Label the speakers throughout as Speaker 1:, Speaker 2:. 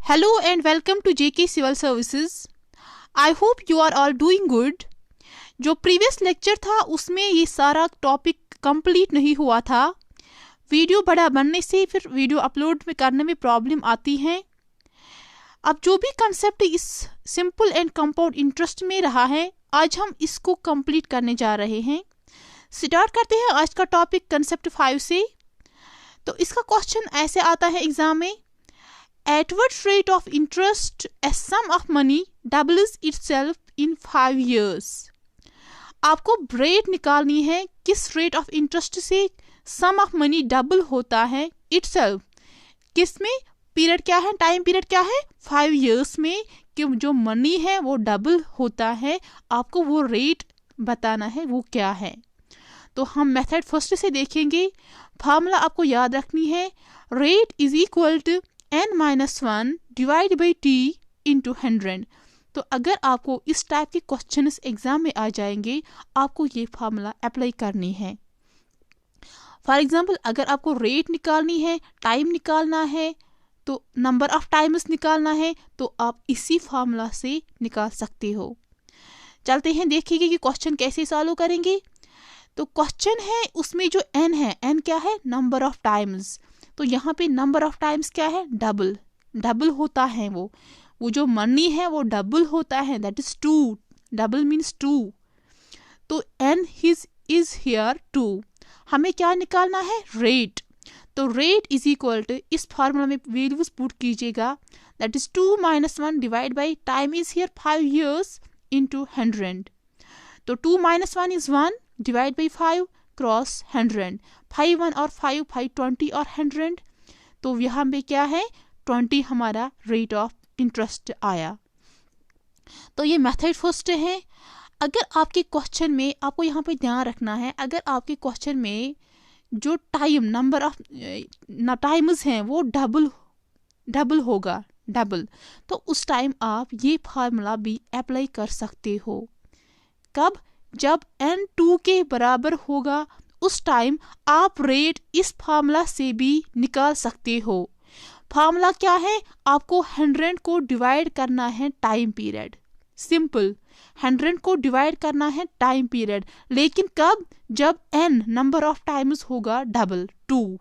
Speaker 1: Hello and welcome to JK Civil Services. I hope you are all doing good. जो previous lecture था उसमें ये सारा topic complete नहीं हुआ था. वीडियो बड़ा बनने से फिर वीडियो अपलोड में करने में प्रॉब्लम आती है. अब जो भी कंसेप्ट इस सिंपल एंड कंपाउंड इंटरेस्ट में रहा है, आज हम इसको कंप्लीट करने जा रहे हैं. स्टार्ट करते हैं आज का टॉपिक कंसेप्ट 5 से. तो इसका क्वेश्चन ऐसे आता है एग्जाम में, at what rate of interest a sum of money doubles itself in 5 years. आपको रेट निकालनी है किस रेट ऑफ इंटरेस्ट से सम ऑफ मनी डबल होता है itself. किस में? पीरियड क्या है, टाइम पीरियड क्या है, 5 years में कि जो मनी है वो डबल होता है. आपको वो रेट बताना है वो क्या है. तो हम मेथड फर्स्ट से देखेंगे. फार्मूला आपको याद रखनी है, rate is equal to n-1 divide by t into 100. तो अगर आपको इस टाइप के क्वेश्चंस एग्जाम में आ जाएंगे, आपको ये फार्मूला अप्लाई करनी है. फॉर एग्जांपल अगर आपको रेट निकालनी है, टाइम निकालना है, तो नंबर ऑफ टाइम्स निकालना है, तो आप इसी फार्मूला से निकाल सकते हो. चलते हैं देखिएगा कि क्वेश्चन कैसे सॉल्व करेंगे. तो क्वेश्चन है उसमें जो n है, n क्या है, नंबर ऑफ टाइम्स. तो यहाँ पे नंबर ऑफ टाइम्स क्या है, डबल होता है. वो जो मनी है वो डबल होता है, दैट इज 2. Double means 2. तो n इज हियर 2. हमें क्या निकालना है, रेट. तो रेट इज इक्वल टू, इस फार्मूला में वैल्यूज पुट कीजिएगा, that is 2 - 1 divide by time is here 5 years into 100. तो 2 - 1 इज 1 डिवाइड बाई 5 क्रॉस 100. 5 1 और 5 5 20 और 100. तो यहाँ पे क्या है, 20 हमारा रेट ऑफ इंटरेस्ट आया. तो ये मेथड फर्स्ट है. अगर आपके क्वेश्चन में, आपको यहाँ पे ध्यान रखना है, अगर आपके क्वेश्चन में जो टाइम नंबर ऑफ टाइम्स हैं वो डबल होगा, तो उस टाइम आप ये फार्मूला भी अप्लाई कर सकते हो. कब? जब n 2 के बराबर होगा, उस टाइम आप रेट इस फार्मूला से भी निकाल सकते हो. फार्मूला क्या है, आपको 100 को डिवाइड करना है टाइम पीरियड. सिंपल, 100 को डिवाइड करना है टाइम पीरियड. लेकिन कब? जब n नंबर ऑफ टाइम्स होगा डबल 2,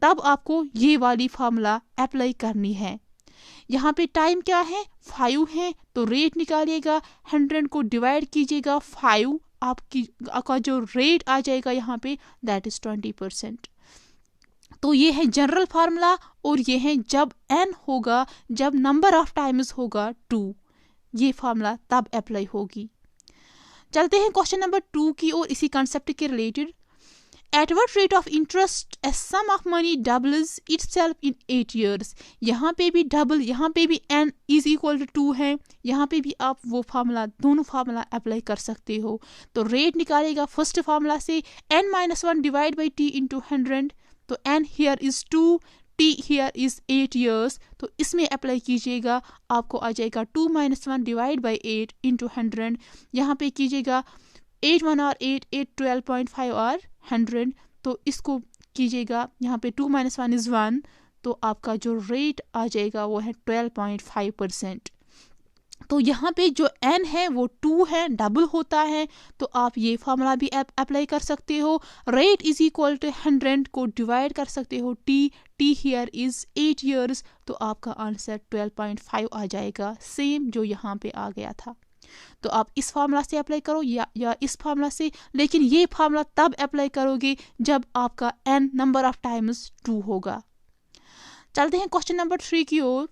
Speaker 1: तब आपको ये वाली फार्मूला अप्लाई करनी है. यहाँ पे टाइम क्या है, 5 है, तो रेट निकालिएगा, 100 को डिवाइड कीजिएगा 5, आपका जो रेट आ जाएगा यहाँ पे दैट इज 20%. तो ये है जनरल फार्मूला. और ये है जब n होगा, जब नंबर ऑफ टाइम्स होगा 2, ये फार्मूला तब अप्लाई होगी. चलते हैं क्वेश्चन नंबर 2 की और इसी कंसेप्ट के related. At what rate of interest a sum of money doubles itself in 8 years. यहाँ पे भी डबल, यहाँ पे भी n is equal to 2 है, यहाँ पे भी आप वो फार्मूला, दोनों फार्मूला अप्लाई कर सकते हो. तो रेट निकालेगा फर्स्ट फार्मूला से, n - 1 divide by t into 100. तो n here is 2, t here is 8 years. तो इसमें अप्लाई कीजिएगा, आपको आ जाएगा 2 - 1 डिवाइड बाई 8 इंटू 100. यहाँ पे कीजिएगा 8 1 और 8 8 12.5 और 100. तो इसको कीजिएगा, यहाँ पे 2 - 1 इज 1, तो आपका जो रेट आ जाएगा वो है 12.5%. तो यहाँ पे जो n है वो 2 है, डबल होता है. तो आप ये फार्मूला भी अप्लाई कर सकते हो. रेट इज इक्वल टू 100 को डिवाइड कर सकते हो t हियर इज 8 years. तो आपका आंसर 12.5 आ जाएगा, सेम जो यहाँ पे आ गया था. तो आप इस फार्मूला से अप्लाई करो या इस फार्मूला से, लेकिन ये फार्मूला तब अप्लाई करोगे जब आपका n नंबर ऑफ टाइम्स 2 होगा. चलते हैं क्वेश्चन नंबर 3 की ओर.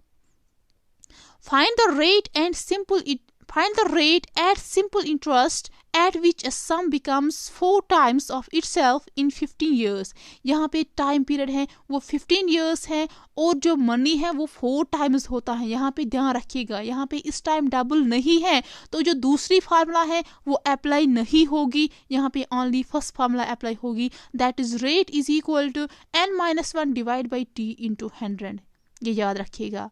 Speaker 1: Find the rate at simple interest at which a sum becomes 4 times of itself in 15 years. यहाँ पे टाइम पीरियड है वो 15 years है, और जो मनी है वो 4 times होता है. यहाँ पे ध्यान रखिएगा, यहाँ पे इस टाइम डबल नहीं है, तो जो दूसरी फार्मूला है वो अप्लाई नहीं होगी. यहाँ पे ओनली फर्स्ट फार्मूला अप्लाई होगी, that is rate is equal to n - 1 divide by t into 100. ये याद रखिएगा.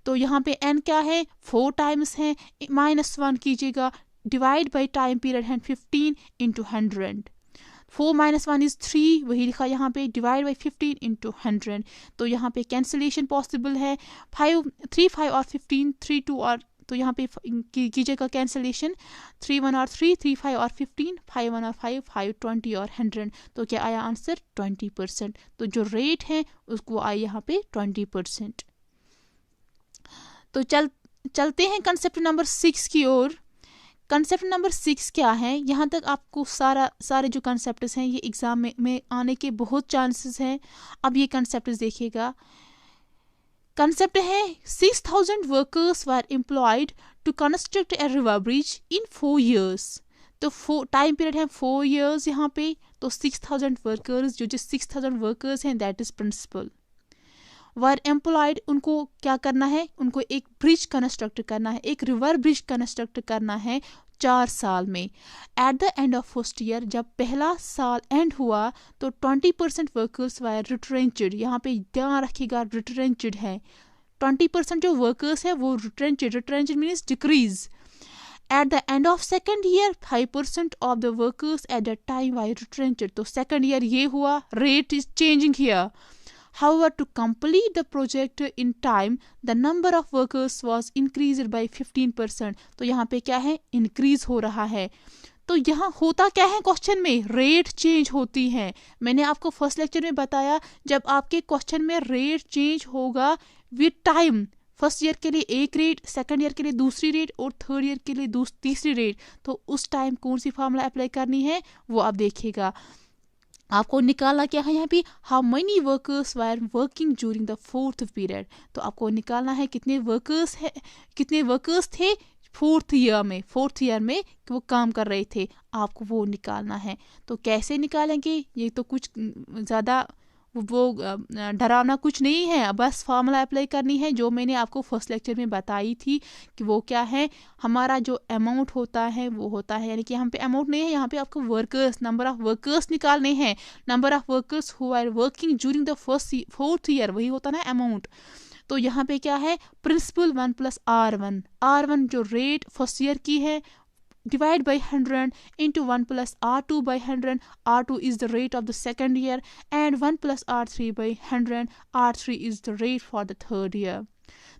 Speaker 1: तो यहाँ पे n क्या है, 4 times है, -1 कीजिएगा, डिवाइड बाई टाइम पीरियड है 15 इंटू 100. 4 - 1 इज 3, वही लिखा यहाँ पे, डिवाइड बाई 15 इंटू 100। तो यहाँ पे कैंसिलेशन पॉसिबल है, 3, 5 और 15, 3, 2 और, तो यहाँ पे कीजिएगा कैंसिलेशन, 3, 1 और 3, 3, 5 और 15, 5, 1 और 5, 5, 20 और 100। तो क्या आया आंसर? 20%। तो जो रेट है उसको आया यहाँ पे 20%। तो चलते हैं कंसेप्ट नंबर 6 की ओर। कंसेप्ट नंबर 6 क्या है? यहाँ तक आपको सारे जो कंसेप्ट्स हैं ये एग्जाम में आने के बहुत चांसेस हैं। अब ये कंसेप्ट्स देखिएगा। कंसेप्ट है 6000 workers were employed to construct a river bridge in 4 years। तो टाइम पीरियड है 4 years यहाँ पे। तो 6000 वर्कर्स, जो 6000 वर्कर्स हैं, that is principal, were employed, उनको क्या करना है? उनको एक ब्रिज कंस्ट्रक्ट करना है, एक रिवर ब्रिज कंस्ट्रक्ट करना है 4 साल में। Eight the end of first year, जब पहला साल एंड हुआ तो 20% वर्कर्स वर रिट्रेंचड। यहाँ पे ध्यान रखिएगा, रिट्रेंचड है। 20% जो वर्कर्स है वो retrenched means decrease. At the end of second year 5% of the workers at the time were retrenched. तो सेकेंड ईयर ये हुआ, rate is changing here. However, to complete the project in time, the number of workers was increased by 15%. तो यहाँ पे क्या है? Increase हो रहा है। तो यहाँ होता क्या है क्वेश्चन में? रेट चेंज होती है। मैंने आपको फर्स्ट लेक्चर में बताया, जब आपके क्वेश्चन में रेट चेंज होगा विद टाइम, फर्स्ट ईयर के लिए एक रेट, सेकंड ईयर के लिए दूसरी रेट और थर्ड ईयर के लिए तीसरी रेट, तो उस टाइम कौन सी फार्मूला अप्लाई करनी है वो आप देखिएगा। आपको निकालना क्या है यहाँ पे? How many workers were working during the 4th period. तो आपको निकालना है कितने वर्कर्स थे 4th ईयर में वो काम कर रहे थे, आपको वो निकालना है। तो कैसे निकालेंगे? ये तो कुछ ज़्यादा वो डरावना कुछ नहीं है, बस फार्मूला अप्लाई करनी है जो मैंने आपको फर्स्ट लेक्चर में बताई थी कि वो क्या है। हमारा जो अमाउंट होता है वो होता है, यानी कि यहाँ पे अमाउंट नहीं है, यहाँ पे आपको वर्कर्स, नंबर ऑफ वर्कर्स निकालने हैं। Number of workers who are working during the 4th year, वही होता ना अमाउंट। तो यहाँ पे क्या है? प्रिंसिपल 1 + R1 जो रेट फर्स्ट ईयर की है, divide by 100 into 1 + R2 by 100. R2 is the rate of the second year and 1 + R3 by 100. R3 is the rate for the third year.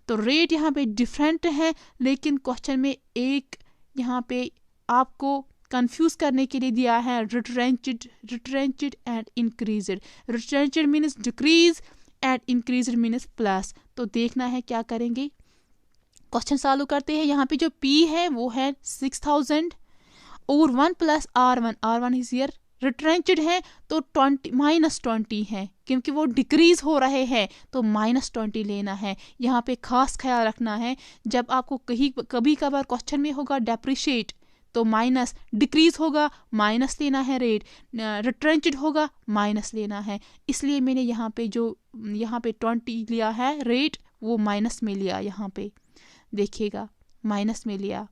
Speaker 1: तो रेट यहाँ पे डिफरेंट है, लेकिन question में एक यहाँ पे आपको कंफ्यूज करने के लिए दिया है retrenched and increased. Retrenched means decrease and increased means plus. तो देखना है क्या करेंगे, क्वेश्चन सॉल्व करते हैं। यहाँ पे जो P है वो है 6000 और 1 + R1 इज ईयर, रिट्रेंचड है तो -20 है, क्योंकि वो डिक्रीज हो रहे हैं तो -20 लेना है। यहाँ पे खास ख्याल रखना है, जब आपको कभी कभार क्वेश्चन में होगा डेप्रिशिएट तो माइनस, डिक्रीज होगा माइनस लेना है रेट, रिट्रेंचड होगा माइनस लेना है। इसलिए मैंने यहाँ पे 20 लिया है रेट, वो माइनस में लिया, यहाँ पे देखिएगा माइनस में लिया।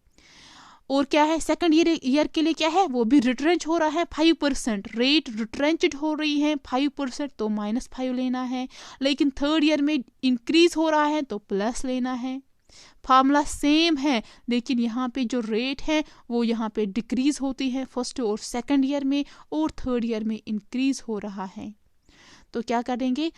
Speaker 1: और क्या है? सेकंड ईयर के लिए क्या है? वो भी रिट्रेंच हो रहा है 5%, रेट रिट्रेंचड हो रही है 5%, तो -5 लेना है। लेकिन थर्ड ईयर में इंक्रीज हो रहा है तो प्लस लेना है। फार्मूला सेम है, लेकिन यहाँ पे जो रेट है वो यहाँ पे डिक्रीज होती है फर्स्ट और सेकंड ईयर में, और थर्ड ईयर में इंक्रीज हो रहा है। तो क्या करेंगे?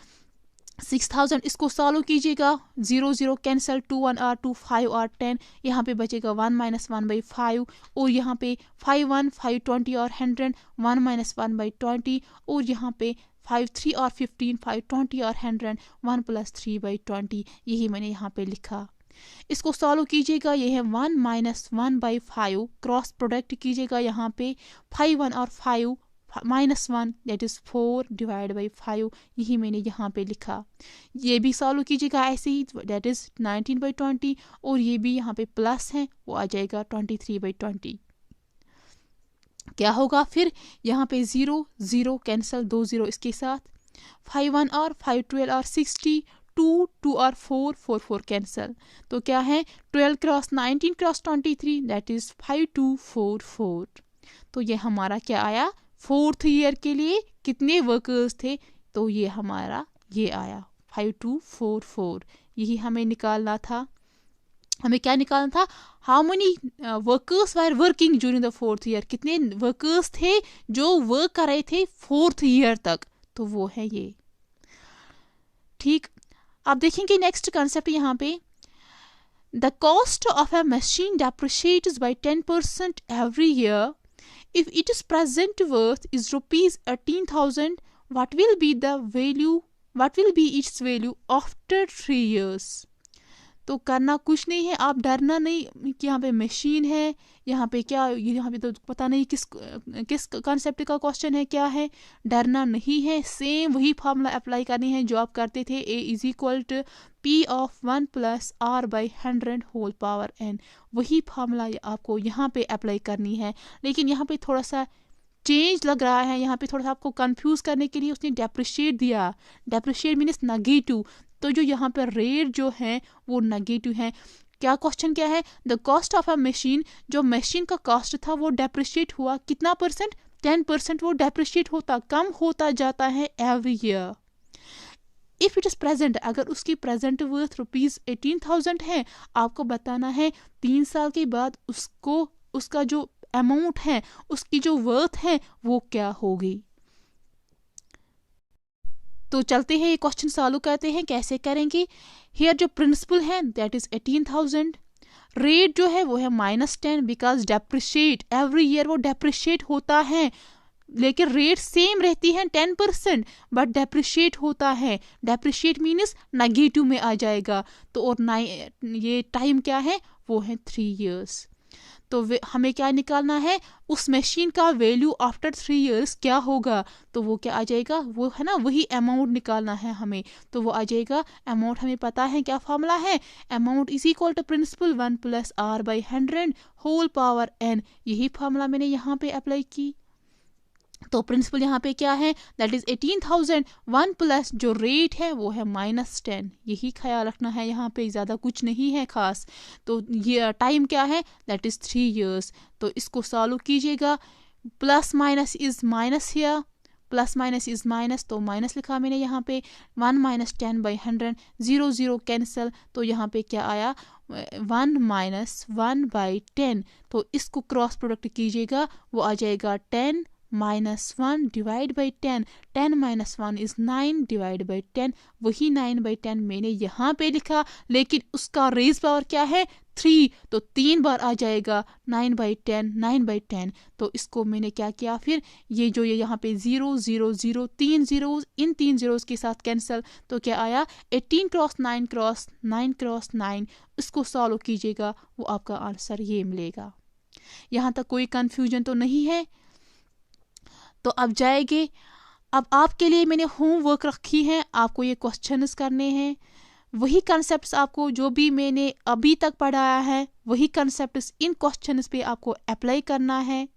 Speaker 1: 6000 इसको सॉल्व कीजिएगा, 0 0 कैंसिल, 2 1 और 2 5 और 10, यहाँ पे बचेगा 1 - 1 by 5, और यहाँ पे 5 1 5 20 और 100, 1 - 1 by 20, और यहाँ पे 5 3 और 15, 5 20 और 100, 1 + 3 by 20, यही मैंने यहाँ पे लिखा। इसको सॉल्व कीजिएगा, ये है 1 - 1 by 5, क्रॉस प्रोडक्ट कीजिएगा, यहाँ पे 5 1 और 5 -1 दैट इज 4 डिवाइड बाई 5, यही मैंने यहाँ पे लिखा। ये भी सॉल्व कीजिएगा ऐसे ही, दैट इज 19/20, और ये भी यहाँ पे प्लस है, वो आ जाएगा 23/20। क्या होगा फिर? यहाँ पे 0 0 कैंसिल, 2 0 इसके साथ, 5 1 और 5 12 और 60, 2 2 और 4 4 4 कैंसिल। तो क्या है? 12 × 19 × 23 दैट इज 5244। तो ये हमारा क्या आया? 4th ईयर के लिए कितने वर्कर्स थे? तो ये हमारा ये आया 5244, यही हमें निकालना था। हमें क्या निकालना था, how many workers were working during the 4th year, कितने वर्कर्स थे जो वर्क कर रहे थे 4th ईयर तक, तो वो है ये। ठीक, आप देखेंगे नेक्स्ट कंसेप्ट यहाँ पे, the cost of a machine depreciates by 10% every year. If its present worth is rupees 18,000, what will be its value after 3 years? तो करना कुछ नहीं है, आप डरना नहीं कि यहाँ पे मशीन है, यहाँ पे क्या, यहाँ पे तो पता नहीं किस कॉन्सेप्ट का क्वेश्चन है, क्या है, डरना नहीं है। सेम वही फार्मूला अप्लाई करनी है जो आप करते थे, A is equal to P of 1 plus R by 100 whole power n, वही फार्मूला आपको यहाँ पे अप्लाई करनी है। लेकिन यहाँ पे थोड़ा सा चेंज लग रहा है, यहाँ पे थोड़ा सा आपको कंफ्यूज करने के लिए उसने डेप्रिशिएट दिया, डेप्रिशिएट मीन्स नेगेटिव, तो जो यहाँ पर रेट जो है वो नेगेटिव है। क्या क्वेश्चन क्या है, the cost of a machine, जो मशीन का कॉस्ट था वो डेप्रिशिएट हुआ कितना परसेंट, 10%, वो डेप्रिशिएट होता, कम होता जाता है every year. If it is present, अगर उसकी प्रेजेंट वर्थ रुपीज 18,000 है, आपको बताना है 3 साल के बाद उसका जो अमाउंट है, उसकी जो वर्थ है वो क्या होगी। तो चलते हैं ये क्वेश्चन सॉल्व करते हैं, कैसे करेंगे। हियर जो प्रिंसिपल है दैट इज 18,000, रेट जो है वो है -10 बिकॉज डेप्रिशिएट एवरी ईयर वो डेप्रिशिएट होता है, लेकिन रेट सेम रहती है 10%, बट डेप्रिशिएट होता है, डेप्रिशिएट मीन्स नेगेटिव में आ जाएगा। तो और ये टाइम क्या है, वो है 3 इयर्स। तो हमें क्या निकालना है, उस मशीन का वैल्यू आफ्टर 3 इयर्स क्या होगा, तो वो क्या आ जाएगा, वो है ना, वही अमाउंट निकालना है हमें। तो वो आ जाएगा अमाउंट, हमें पता है क्या फॉर्मूला है, amount is equal to principal 1 plus R by 100 whole power n, यही फॉर्मूला मैंने यहाँ पे अप्लाई की। तो प्रिंसिपल यहाँ पे क्या है, दैट इज 18,000, 1 प्लस जो रेट है वो है -10, यही ख्याल रखना है, यहाँ पे ज़्यादा कुछ नहीं है खास। तो ये टाइम क्या है, दैट इज 3 इयर्स। तो इसको सॉल्व कीजिएगा, plus minus is minus here, plus minus is minus, तो माइनस लिखा मैंने यहाँ पे, 1 - 10 बाई 100, 0 0 कैंसिल, तो यहाँ पे क्या आया, 1 - 1 बाई 10, तो इसको क्रॉस प्रोडक्ट कीजिएगा, वो आ जाएगा 10 - 1 divide by 10, 10 - 1 is 9 divide by 10, वही 9 बाई 10 मैंने यहाँ पे लिखा, लेकिन उसका रेज पावर क्या है 3, तो 3 बार आ जाएगा 9 बाई 10, 9 बाई 10। तो इसको मैंने क्या किया, फिर ये जो ये यहाँ पे 0 0 0 3 जीरोज, इन 3 जीरोज के साथ कैंसिल, तो क्या आया 18 क्रॉस 9 क्रॉस 9 क्रॉस 9, इसको सॉल्व कीजिएगा, वो आपका आंसर ये मिलेगा। यहाँ तक कोई कंफ्यूजन तो नहीं है। तो अब जाएंगे, अब आपके लिए मैंने होमवर्क रखी है, आपको ये क्वेश्चंस करने हैं, वही कंसेप्ट्स आपको जो भी मैंने अभी तक पढ़ाया है वही कंसेप्ट्स इन क्वेश्चंस पे आपको अप्लाई करना है।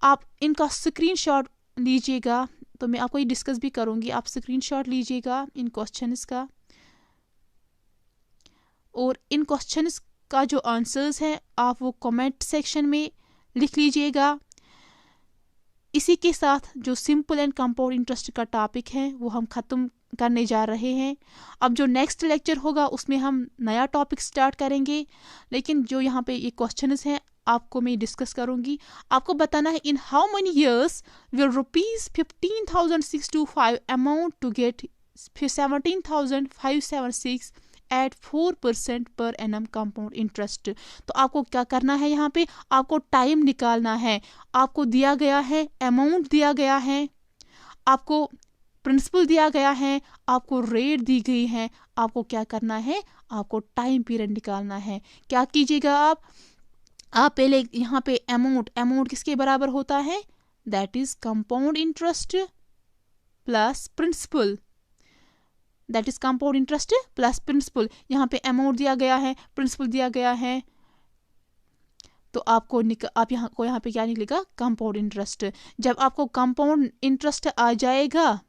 Speaker 1: आप इनका स्क्रीनशॉट लीजिएगा, तो मैं आपको ये डिस्कस भी करूँगी, आप स्क्रीनशॉट लीजिएगा इन क्वेश्चंस का, और इन क्वेश्चंस का जो आंसर्स हैं आप वो कमेंट सेक्शन में लिख लीजिएगा। इसी के साथ जो सिंपल एंड कंपाउंड इंटरेस्ट का टॉपिक है वो हम ख़त्म करने जा रहे हैं। अब जो नेक्स्ट लेक्चर होगा उसमें हम नया टॉपिक स्टार्ट करेंगे, लेकिन जो यहाँ पे ये क्वेश्चंस हैं आपको मैं डिस्कस करूँगी। आपको बताना है in how many years will ₹15,625 amount to get 17,576 at 4% per annum compound interest. तो आपको क्या करना है, यहाँ पे आपको टाइम निकालना है, आपको दिया गया है अमाउंट, दिया गया है आपको, प्रिंसिपल दिया गया है आपको, रेट दी गई है, आपको क्या करना है, आपको टाइम पीरियड निकालना है। क्या कीजिएगा आप पहले यहाँ पे अमाउंट किसके बराबर होता है, that is compound interest plus principal, that is compound interest plus principal. यहाँ पे अमाउंट दिया गया है, प्रिंसिपल दिया गया है, तो आपको आप यहाँ पे क्या निकलेगा, कंपाउंड इंटरेस्ट। जब आपको कंपाउंड इंटरेस्ट आ जाएगा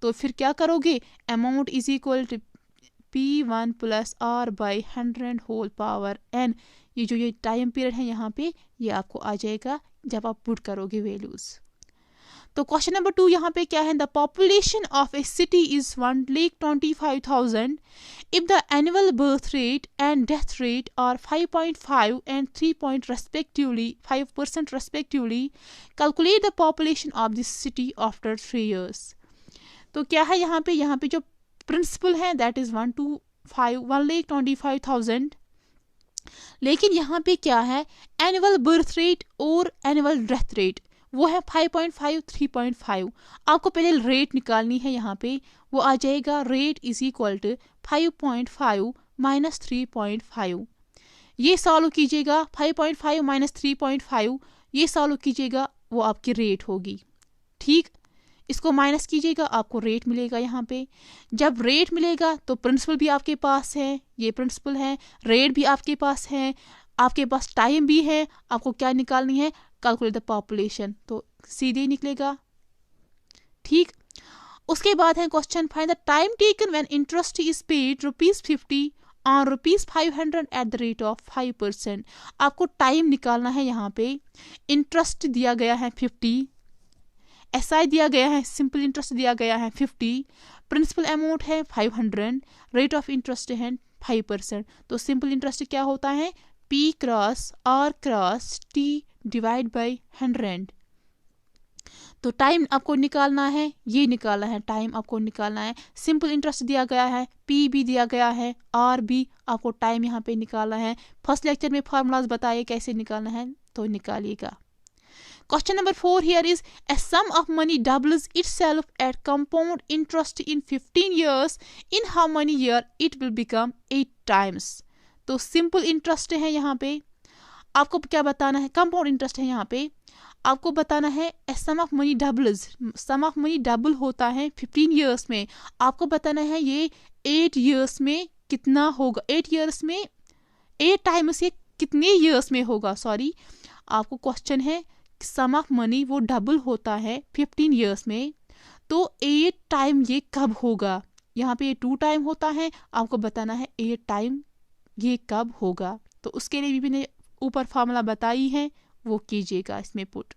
Speaker 1: तो फिर क्या करोगे, amount is equal to P1 plus R by 100 whole power n, ये जो ये टाइम पीरियड है यहाँ पे ये आपको आ जाएगा जब आप पुट करोगे वैल्यूज। तो क्वेश्चन नंबर 2 यहाँ पे क्या है, the population of A city is 1,25,000 if the annual birth rate and death rate are 5.5 and 3 respectively 5% respectively, calculate the population of this city after 3 years. तो क्या है यहाँ पे जो प्रिंसिपल है दैट इज 1,25,000, लेकिन यहाँ पे क्या है, एनुअल बर्थ रेट और एनुअल डेथ रेट वो है 5.5 3.5। आपको पहले रेट निकालनी है, यहाँ पे वो आ जाएगा rate is equal to 5.5 minus 3.5। ये सॉल्व कीजिएगा, 5.5 माइनस 3.5 ये सॉल्व कीजिएगा, वो आपकी रेट होगी। ठीक, इसको माइनस कीजिएगा, आपको रेट मिलेगा। यहाँ पे जब रेट मिलेगा तो प्रिंसिपल भी आपके पास है, ये प्रिंसिपल है, रेट भी आपके पास है, आपके पास टाइम भी है, आपको क्या निकालनी है, कैलकुलेट द पॉपुलेशन, तो सीधे निकलेगा। ठीक, उसके बाद है question, find the time taken when interest is paid ₹50 और ₹500 एट द रेट ऑफ 5%। आपको टाइम निकालना है। यहाँ पे इंटरेस्ट दिया गया है 50, एसआई दिया गया है, सिंपल इंटरेस्ट दिया गया है 50, प्रिंसिपल अमाउंट है 500, रेट ऑफ इंटरेस्ट है 5%। तो सिंपल इंटरेस्ट क्या होता है, P cross R cross T divide by 100। तो टाइम आपको निकालना है, ये निकालना है, टाइम आपको निकालना है। सिंपल इंटरेस्ट दिया गया है, P भी दिया गया है, R भी, आपको टाइम यहाँ पे निकालना है। फर्स्ट लेक्चर में फार्मूलाज बताइए कैसे निकालना है, तो निकालिएगा। Question number 4 here is, a sum of money doubles itself at compound interest in 15 years. In how many year it will become 8 times? तो सिंपल इंटरेस्ट है यहाँ पे, आपको क्या बताना है, कंपाउंड इंटरेस्ट है यहाँ पे, आपको बताना है sum of money doubles, sum of money double होता है 15 ईयर्स में, आपको बताना है ये 8 ईयर्स में कितना होगा, 8 ईयर्स में 8 टाइम्स ये कितने ईयर्स में होगा। सॉरी, आपको क्वेश्चन है सम ऑफ मनी वो डबल होता है 15 ईयर्स में, तो 8 टाइम ये कब होगा। यहाँ पे 2 टाइम होता है, आपको बताना है 8 टाइम ये कब होगा। तो उसके लिए भी मैंने ऊपर फार्मूला बताई है, वो कीजिएगा इसमें पुट।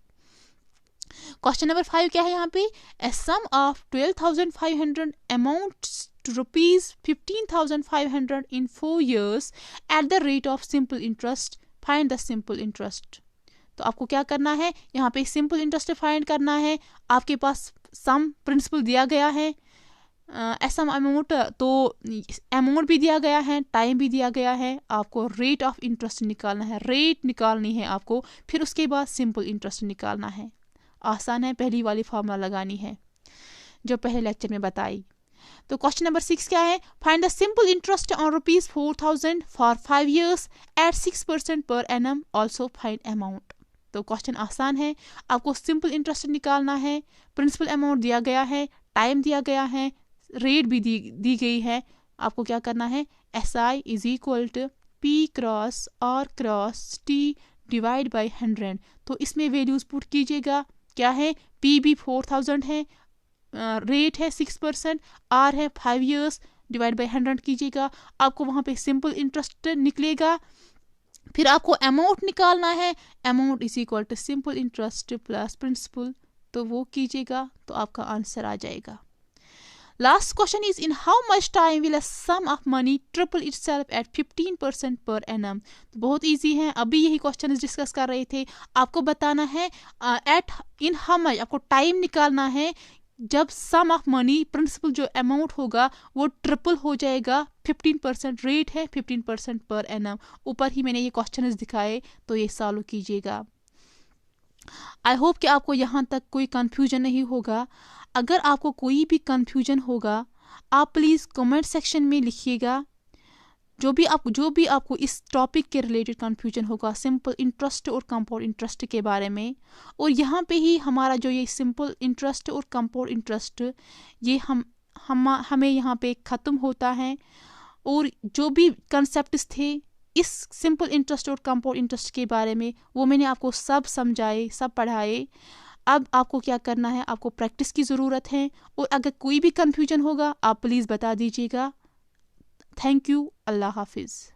Speaker 1: क्वेश्चन नंबर 5 क्या है यहाँ पे, a sum of 12,500 amounts to ₹15,500 in 4 years at the rate of simple interest, find the simple interest. तो आपको क्या करना है, यहाँ पे सिंपल इंटरेस्ट फाइंड करना है। आपके पास सम प्रिंसिपल दिया गया है, सम अमाउंट, तो अमाउंट भी दिया गया है, टाइम भी दिया गया है, आपको रेट ऑफ इंटरेस्ट निकालना है, रेट निकालनी है आपको, फिर उसके बाद सिंपल इंटरेस्ट निकालना है। आसान है, पहली वाली फार्मूला लगानी है जो पहले लेक्चर में बताई। तो क्वेश्चन नंबर 6 क्या है, find the simple interest on ₹4,000 for 5 years at 6% per annum, also find amount. तो क्वेश्चन आसान है, आपको सिंपल इंटरेस्ट निकालना है, प्रिंसिपल अमाउंट दिया गया है, टाइम दिया गया है, रेट भी दी गई है। आपको क्या करना है, SI is equal to P cross R cross T divide by 100। तो इसमें वैल्यूज पुट कीजिएगा, क्या है, P भी 4,000 है, रेट है 6%, R है 5 years डिवाइड बाई 100 कीजिएगा, आपको वहाँ पे सिंपल इंटरेस्ट निकलेगा। फिर आपको अमाउंट निकालना है, amount is equal to simple interest plus principal, तो वो कीजिएगा, तो आपका आंसर आ जाएगा। Last question is, in how much time will a sum of money triple itself at 15% per annum. तो बहुत इजी है, अभी यही क्वेश्चन डिस्कस कर रहे थे। आपको बताना है एट इन हाउ मच, आपको टाइम निकालना है जब सम ऑफ मनी प्रिंसिपल जो अमाउंट होगा वो ट्रिपल हो जाएगा, 15% रेट है 15% पर एनम। ऊपर ही मैंने ये क्वेश्चन दिखाए, तो ये सॉल्व कीजिएगा। आई होप कि आपको यहाँ तक कोई कंफ्यूजन नहीं होगा। अगर आपको कोई भी कंफ्यूजन होगा, आप प्लीज़ कमेंट सेक्शन में लिखिएगा। जो भी आपको इस टॉपिक के रिलेटेड कंफ्यूजन होगा, सिंपल इंटरेस्ट और कंपाउंड इंटरेस्ट के बारे में, और यहाँ पे ही हमारा जो ये सिंपल इंटरेस्ट और कंपाउंड इंटरेस्ट ये हमें यहाँ पे ख़त्म होता है। और जो भी कंसेप्ट्स थे इस सिंपल इंटरेस्ट और कंपाउंड इंटरेस्ट के बारे में, वो मैंने आपको सब समझाए, सब पढ़ाए। अब आपको क्या करना है, आपको प्रैक्टिस की ज़रूरत है, और अगर कोई भी कंफ्यूजन होगा आप प्लीज़ बता दीजिएगा। थैंक यू, अल्लाह हाफिज़।